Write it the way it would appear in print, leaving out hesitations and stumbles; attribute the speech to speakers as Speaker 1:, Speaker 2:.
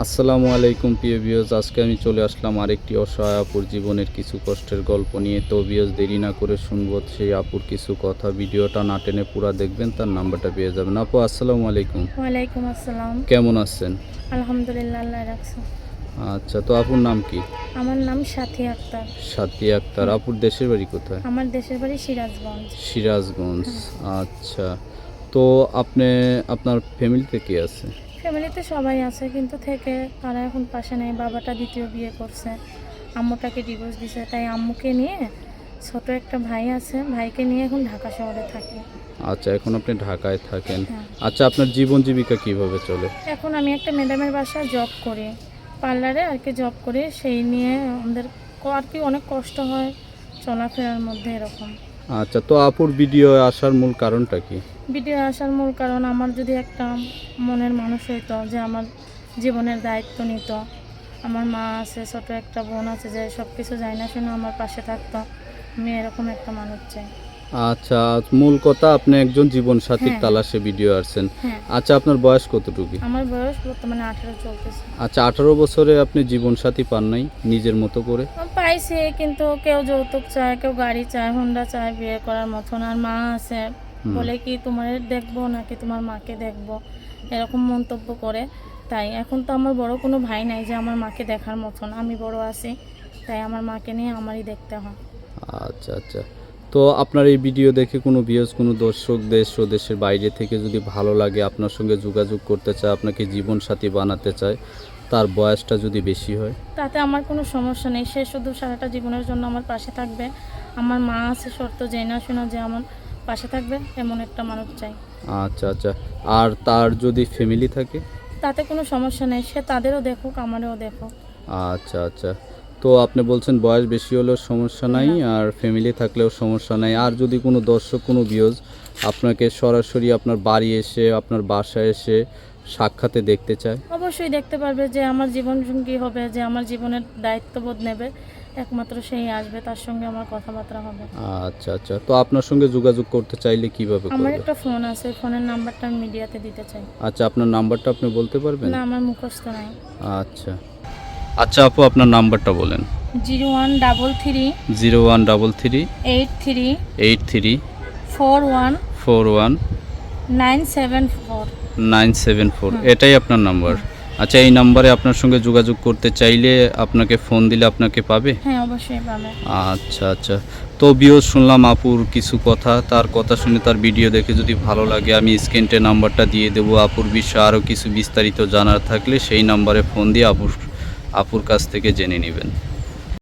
Speaker 1: আসসালামু আলাইকুম প্রিয় ভিউয়ার্স, আজকে আমি চলে আসলাম আরেকটি অসহায় আপুর জীবনের কিছু কষ্টের গল্প নিয়ে। তো ভিউয়ার্স, দেরি না করে শুনবো সেই আপুর কিছু কথা। ভিডিওটা না টেনে পুরো দেখবেন, তার নাম্বারটা পেয়ে যাবেন। আপু আসসালামু আলাইকুম।
Speaker 2: ওয়ালাইকুম আসসালাম।
Speaker 1: কেমন আছেন?
Speaker 2: আলহামদুলিল্লাহ, আল্লাহ রাখছে।
Speaker 1: আচ্ছা, তো আপুর নাম কি?
Speaker 2: আমার নাম সাথী আক্তার।
Speaker 1: সাথী আক্তার। আপুর দেশের বাড়ি কোথায়?
Speaker 2: আমার দেশের বাড়ি সিরাজগঞ্জ।
Speaker 1: সিরাজগঞ্জ।
Speaker 2: হ্যাঁ।
Speaker 1: আচ্ছা, তো আপনার ফ্যামিলিতে কে আছে?
Speaker 2: ফ্যামিলিতে সবাই আছে, কিন্তু থেকে তারা এখন পাশে নেই। বাবাটা দ্বিতীয় বিয়ে করছে, আম্মুটাকে ডিভোর্স দিছে, তাই আম্মুকে নিয়ে ছোট একটা ভাই আছে, ভাইকে নিয়ে এখন ঢাকা শহরে থাকি।
Speaker 1: আচ্ছা, এখন আপনি ঢাকায় থাকেন।
Speaker 2: হ্যাঁ।
Speaker 1: আচ্ছা, আপনার জীবন জীবিকা কিভাবে চলে?
Speaker 2: এখন আমি একটা ম্যাডামের বাসায় জব করি, পার্লারে আর কি জব করি। সেই নিয়ে আমাদের আর কি অনেক কষ্ট হয় চলাফেরার মধ্যে এরকম।
Speaker 1: আচ্ছা, তো আপুর ভিডিও আসার মূল কারণটা কি?
Speaker 2: ভিডিও আসার মূল কারণ, আমার যদি একটা মনের মানুষ হইতো যে আমার জীবনের দায়িত্ব নিত। আমার মা আছে, ছোট একটা বোন আছে, যে সব কিছু যায় না শুনে আমার পাশে থাকতো। আমি এরকম একটা মানুষ চাই।
Speaker 1: আচ্ছা, মূল কথা, আপনি একজন জীবন সাথীর
Speaker 2: হ্যাঁ।
Speaker 1: তালাশে ভিডিও আসছেন।
Speaker 2: হ্যাঁ,
Speaker 1: আচ্ছা, আপনার বয়স কতটুকু?
Speaker 2: আমার বয়স বর্তমানে 18 চলতেছে।
Speaker 1: আচ্ছা, 18 বছরে আপনি জীবন সাথী পান নাই নিজের মতো করে?
Speaker 2: আমি পাইছি, কিন্তু কেউ যৌতুক চায়, কেউ গাড়ি চায়, হোন্ডা চায় বিয়ে করার মতন। আর মা আছে, বলে কি তোমার দেখবো নাকি তোমার মাকে দেখবো, এরকম মন্তব্য করে। তাই এখন তো আমার বড় কোনো ভাই নাই যে আমার মাকে দেখার মতন। আমি বড় আছি, তাই আমার মাকে নিয়ে আমারই দেখতে হয়।
Speaker 1: আচ্ছা আচ্ছা, তো আপনার এই ভিডিও দেখে কোনো ভিউয়ার্স, কোনো দর্শক দেশ ও দেশের বাইরে থেকে যদি ভালো লাগে, আপনার সঙ্গে যোগাযোগ করতে চায়, আপনাকে জীবন সাথী বানাতে চায়, তার বয়সটা যদি বেশি হয়?
Speaker 2: তাতে আমার কোনো সমস্যা নেই, সে শুধু সারাটা জীবনের জন্য আমার পাশে থাকবে। আমার মা আছে, শর্ত জেনা শোনা যে আমার পাশে থাকবে, এমন একটা মানুষ চাই।
Speaker 1: আচ্ছা আচ্ছা, আর তার যদি ফ্যামিলি থাকে?
Speaker 2: তাতে কোনো সমস্যা নেই, সে তাদেরও দেখুক, আমারও দেখুক।
Speaker 1: আচ্ছা আচ্ছা, তো আপনি বলছেন বয়স বেশি হলেও সমস্যা নাই, আর ফ্যামিলি থাকলেও সমস্যা নাই। আর যদি কোনো দর্শক, কোনো ভিউয়ার্স আপনাকে সরাসরি আপনার বাড়ি এসে, আপনার বাসায় এসে সাক্ষাতে দেখতে চায়?
Speaker 2: অবশ্যই দেখতে পারবে, যে আমার জীবন সঙ্গী হবে, যে আমার জীবনের দায়িত্ববোধ নেবে, একমাত্র সেই আসবে, তার সঙ্গে আমার কথাবার্তা হবে।
Speaker 1: আচ্ছা আচ্ছা, তো আপনার সঙ্গে যোগাযোগ করতে চাইলে কিভাবে
Speaker 2: আমার
Speaker 1: করবে?
Speaker 2: একটা ফোন আছে, ফোনের নাম্বারটা আমি মিডিয়াতে দিতে চাই।
Speaker 1: আচ্ছা, আপনার নাম্বারটা আপনি বলতে পারবেন?
Speaker 2: না, আমার মুখস্থ নাই।
Speaker 1: আচ্ছা আচ্ছা আপু, আপনার নাম্বারটা বলেন।
Speaker 2: 0133
Speaker 1: 0133
Speaker 2: 83
Speaker 1: 83
Speaker 2: 41
Speaker 1: 41
Speaker 2: 974।
Speaker 1: 974, এটাই আপনার নাম্বার? আচ্ছা, এই নাম্বারে আপনার সঙ্গে যোগাযোগ করতে চাইলে আপনাকে ফোন দিলে আপনাকে পাবে?
Speaker 2: হ্যাঁ, অবশ্যই পাবে।
Speaker 1: আচ্ছা আচ্ছা, তো ভিউয়ার্স, শুনলাম আপুর কিছু কথা। তার কথা শুনে, তার ভিডিও দেখে যদি ভালো লাগে, আমি স্ক্রিনে নাম্বারটা দিয়ে দেবো। আপুর বিষয়ে আরও কিছু বিস্তারিত জানার থাকলে সেই নাম্বারে ফোন দিয়ে আপুর কাছ থেকে জেনে নেবেন।